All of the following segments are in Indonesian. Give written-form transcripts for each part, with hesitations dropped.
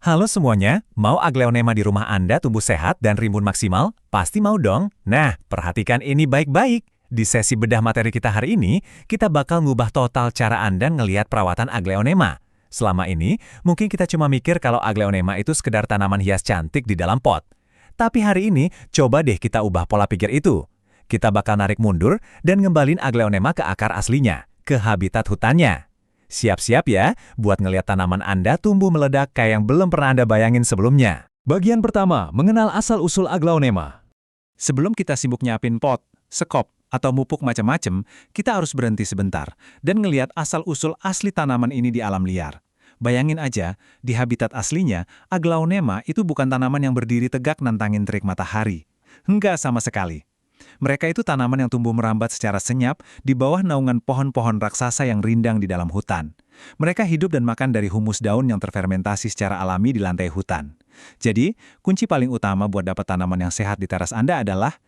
Halo semuanya, mau Aglaonema di rumah Anda tumbuh sehat dan rimbun maksimal? Pasti mau dong. Nah, perhatikan ini baik-baik. Di sesi bedah materi kita hari ini, kita bakal ngubah total cara Anda ngelihat perawatan Aglaonema. Selama ini, mungkin kita cuma mikir kalau Aglaonema itu sekedar tanaman hias cantik di dalam pot. Tapi hari ini, coba deh kita ubah pola pikir itu. Kita bakal narik mundur dan ngembalin Aglaonema ke akar aslinya, ke habitat hutannya. Siap-siap ya, buat ngelihat tanaman Anda tumbuh meledak kayak yang belum pernah Anda bayangin sebelumnya. Bagian pertama, mengenal asal-usul Aglaonema. Sebelum kita sibuk nyiapin pot, sekop, atau mupuk macam-macam, kita harus berhenti sebentar dan ngelihat asal-usul asli tanaman ini di alam liar. Bayangin aja, di habitat aslinya, Aglaonema itu bukan tanaman yang berdiri tegak nantangin terik matahari. Enggak sama sekali. Mereka itu tanaman yang tumbuh merambat secara senyap di bawah naungan pohon-pohon raksasa yang rindang di dalam hutan. Mereka hidup dan makan dari humus daun yang terfermentasi secara alami di lantai hutan. Jadi, kunci paling utama buat dapat tanaman yang sehat di teras Anda adalah,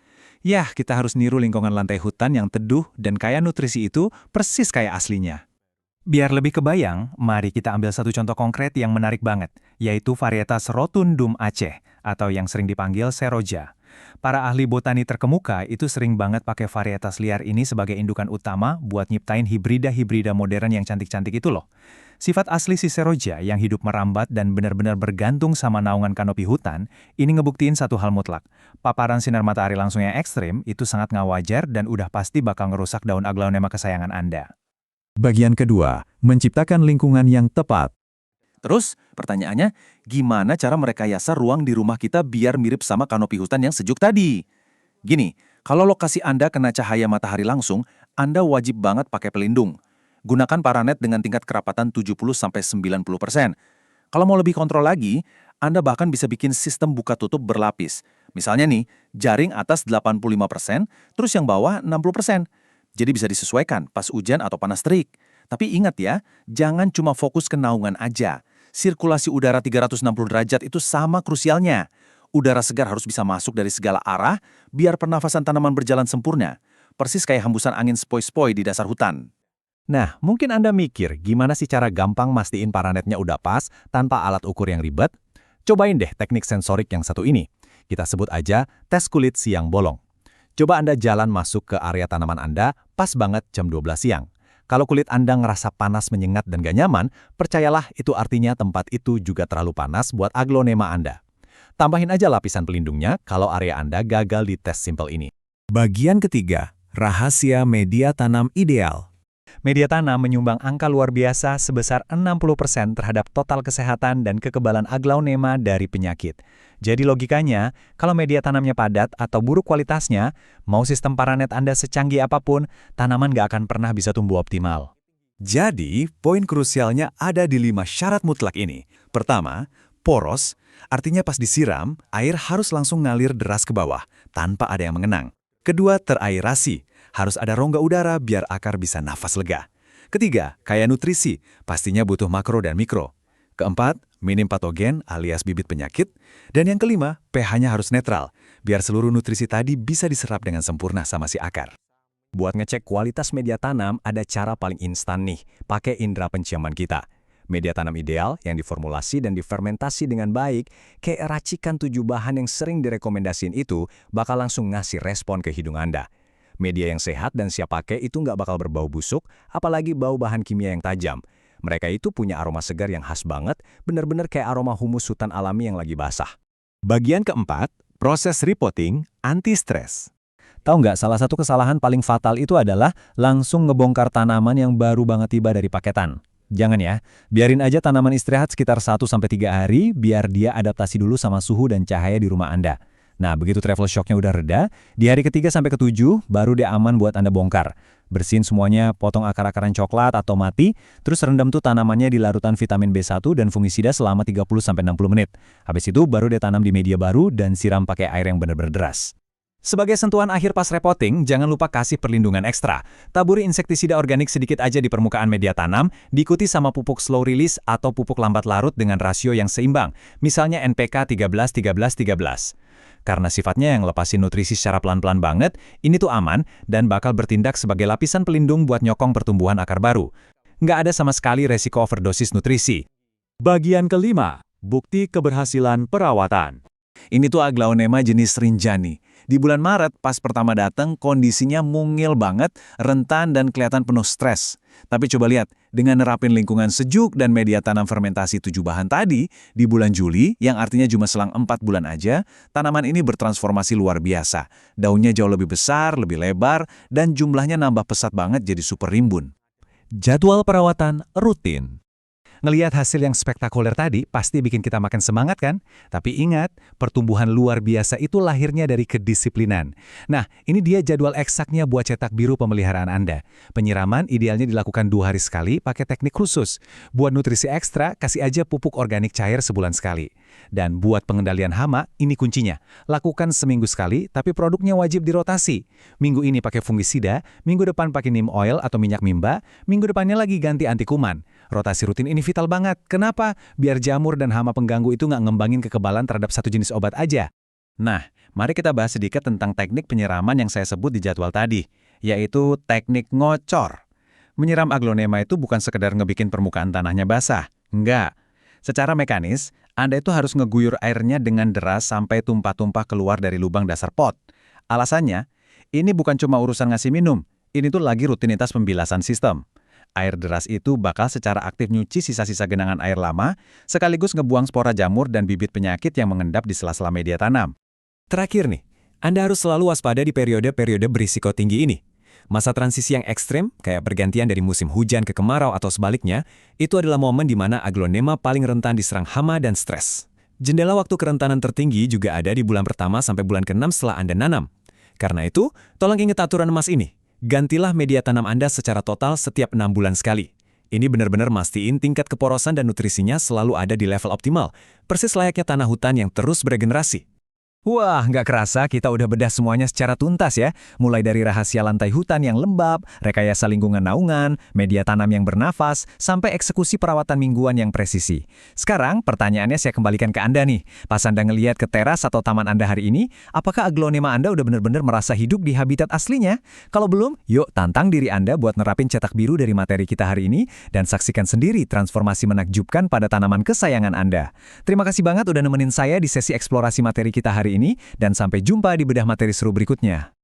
kita harus niru lingkungan lantai hutan yang teduh dan kaya nutrisi itu persis kayak aslinya. Biar lebih kebayang, mari kita ambil satu contoh konkret yang menarik banget, yaitu varietas Rotundum Aceh, atau yang sering dipanggil seroja. Para ahli botani terkemuka itu sering banget pakai varietas liar ini sebagai indukan utama buat nyiptain hibrida-hibrida modern yang cantik-cantik itu loh. Sifat asli si seroja yang hidup merambat dan benar-benar bergantung sama naungan kanopi hutan, ini ngebuktiin satu hal mutlak. Paparan sinar matahari langsung yang ekstrim itu sangat nggak wajar dan udah pasti bakal ngerusak daun Aglaonema kesayangan Anda. Bagian kedua, menciptakan lingkungan yang tepat. Terus, pertanyaannya, gimana cara merekayasa ruang di rumah kita biar mirip sama kanopi hutan yang sejuk tadi? Gini, kalau lokasi Anda kena cahaya matahari langsung, Anda wajib banget pakai pelindung. Gunakan paranet dengan tingkat kerapatan 70-90%. Kalau mau lebih kontrol lagi, Anda bahkan bisa bikin sistem buka tutup berlapis. Misalnya nih, jaring atas 85%, terus yang bawah 60%. Jadi bisa disesuaikan pas hujan atau panas terik. Tapi ingat ya, jangan cuma fokus ke naungan aja. Sirkulasi udara 360 derajat itu sama krusialnya. Udara segar harus bisa masuk dari segala arah, biar pernafasan tanaman berjalan sempurna. Persis kayak hembusan angin sepoi-sepoi di dasar hutan. Nah, mungkin Anda mikir, gimana sih cara gampang mastiin paranetnya udah pas, tanpa alat ukur yang ribet? Cobain deh teknik sensorik yang satu ini. Kita sebut aja tes kulit siang bolong. Coba Anda jalan masuk ke area tanaman Anda, pas banget jam 12 siang. Kalau kulit Anda ngerasa panas menyengat dan gak nyaman, percayalah itu artinya tempat itu juga terlalu panas buat Aglaonema Anda. Tambahin aja lapisan pelindungnya kalau area Anda gagal di tes simpel ini. Bagian ketiga, rahasia media tanam ideal. Media tanam menyumbang angka luar biasa sebesar 60% terhadap total kesehatan dan kekebalan Aglaonema dari penyakit. Jadi logikanya, kalau media tanamnya padat atau buruk kualitasnya, mau sistem paranet Anda secanggih apapun, tanaman nggak akan pernah bisa tumbuh optimal. Jadi, poin krusialnya ada di 5 syarat mutlak ini. Pertama, poros, artinya pas disiram, air harus langsung ngalir deras ke bawah, tanpa ada yang mengenang. Kedua, terairasi, harus ada rongga udara biar akar bisa nafas lega. Ketiga, kaya nutrisi, pastinya butuh makro dan mikro. Keempat, minim patogen alias bibit penyakit. Dan yang kelima, pH-nya harus netral, biar seluruh nutrisi tadi bisa diserap dengan sempurna sama si akar. Buat ngecek kualitas media tanam, ada cara paling instan nih, pakai indera penciuman kita. Media tanam ideal yang diformulasi dan difermentasi dengan baik, kayak racikan 7 bahan yang sering direkomendasiin itu, bakal langsung ngasih respon ke hidung Anda. Media yang sehat dan siap pakai itu nggak bakal berbau busuk, apalagi bau bahan kimia yang tajam. Mereka itu punya aroma segar yang khas banget, bener-bener kayak aroma humus hutan alami yang lagi basah. Bagian keempat, proses repotting anti-stres. Tahu nggak, salah satu kesalahan paling fatal itu adalah langsung ngebongkar tanaman yang baru banget tiba dari paketan. Jangan ya, biarin aja tanaman istirahat sekitar 1-3 hari, biar dia adaptasi dulu sama suhu dan cahaya di rumah Anda. Nah, begitu travel shock-nya udah reda, di hari ketiga sampai ketujuh baru dia aman buat Anda bongkar. Bersihin semuanya, potong akar-akaran coklat atau mati, terus rendam tuh tanamannya di larutan vitamin B1 dan fungisida selama 30-60 menit. Habis itu baru dia tanam di media baru dan siram pakai air yang benar-benar deras. Sebagai sentuhan akhir pas repotting, jangan lupa kasih perlindungan ekstra. Taburi insektisida organik sedikit aja di permukaan media tanam, diikuti sama pupuk slow release atau pupuk lambat larut dengan rasio yang seimbang, misalnya NPK 13-13-13. Karena sifatnya yang lepasin nutrisi secara pelan-pelan banget, ini tuh aman dan bakal bertindak sebagai lapisan pelindung buat nyokong pertumbuhan akar baru. Nggak ada sama sekali resiko overdosis nutrisi. Bagian kelima, bukti keberhasilan perawatan. Ini tuh Aglaonema jenis Rinjani. Di bulan Maret, pas pertama datang, kondisinya mungil banget, rentan dan kelihatan penuh stres. Tapi coba lihat, dengan nerapin lingkungan sejuk dan media tanam fermentasi 7 bahan tadi, di bulan Juli, yang artinya cuma selang 4 bulan aja, tanaman ini bertransformasi luar biasa. Daunnya jauh lebih besar, lebih lebar, dan jumlahnya nambah pesat banget jadi super rimbun. Jadwal perawatan rutin. Ngelihat hasil yang spektakuler tadi pasti bikin kita makin semangat kan? Tapi ingat, pertumbuhan luar biasa itu lahirnya dari kedisiplinan. Nah, ini dia jadwal eksaknya buat cetak biru pemeliharaan Anda. Penyiraman idealnya dilakukan 2 hari sekali pakai teknik khusus. Buat nutrisi ekstra, kasih aja pupuk organik cair sebulan sekali. Dan buat pengendalian hama, ini kuncinya. Lakukan seminggu sekali, tapi produknya wajib dirotasi. Minggu ini pakai fungisida, minggu depan pakai neem oil atau minyak mimba, minggu depannya lagi ganti anti kuman. Rotasi rutin ini vital banget. Kenapa? Biar jamur dan hama pengganggu itu nggak ngembangin kekebalan terhadap satu jenis obat aja. Nah, mari kita bahas sedikit tentang teknik penyiraman yang saya sebut di jadwal tadi, yaitu teknik ngocor. Menyiram Aglaonema itu bukan sekedar ngebikin permukaan tanahnya basah. Enggak. Secara mekanis, Anda itu harus ngeguyur airnya dengan deras sampai tumpah-tumpah keluar dari lubang dasar pot. Alasannya, ini bukan cuma urusan ngasih minum, ini tuh lagi rutinitas pembilasan sistem. Air deras itu bakal secara aktif nyuci sisa-sisa genangan air lama, sekaligus ngebuang spora jamur dan bibit penyakit yang mengendap di sela-sela media tanam. Terakhir nih, Anda harus selalu waspada di periode-periode berisiko tinggi ini. Masa transisi yang ekstrim, kayak pergantian dari musim hujan ke kemarau atau sebaliknya, itu adalah momen di mana Aglaonema paling rentan diserang hama dan stres. Jendela waktu kerentanan tertinggi juga ada di bulan pertama sampai bulan ke-6 setelah Anda nanam. Karena itu, tolong ingat aturan emas ini. Gantilah media tanam Anda secara total setiap 6 bulan sekali. Ini benar-benar mastiin tingkat keporosan dan nutrisinya selalu ada di level optimal, persis layaknya tanah hutan yang terus beregenerasi. Wah, nggak kerasa kita udah bedah semuanya secara tuntas ya. Mulai dari rahasia lantai hutan yang lembab, rekayasa lingkungan naungan, media tanam yang bernafas, sampai eksekusi perawatan mingguan yang presisi. Sekarang, pertanyaannya saya kembalikan ke Anda nih. Pas Anda ngelihat ke teras atau taman Anda hari ini, apakah Aglaonema Anda udah benar-benar merasa hidup di habitat aslinya? Kalau belum, yuk tantang diri Anda buat nerapin cetak biru dari materi kita hari ini dan saksikan sendiri transformasi menakjubkan pada tanaman kesayangan Anda. Terima kasih banget udah nemenin saya di sesi eksplorasi materi kita hari ini, dan sampai jumpa di bedah materi seru berikutnya.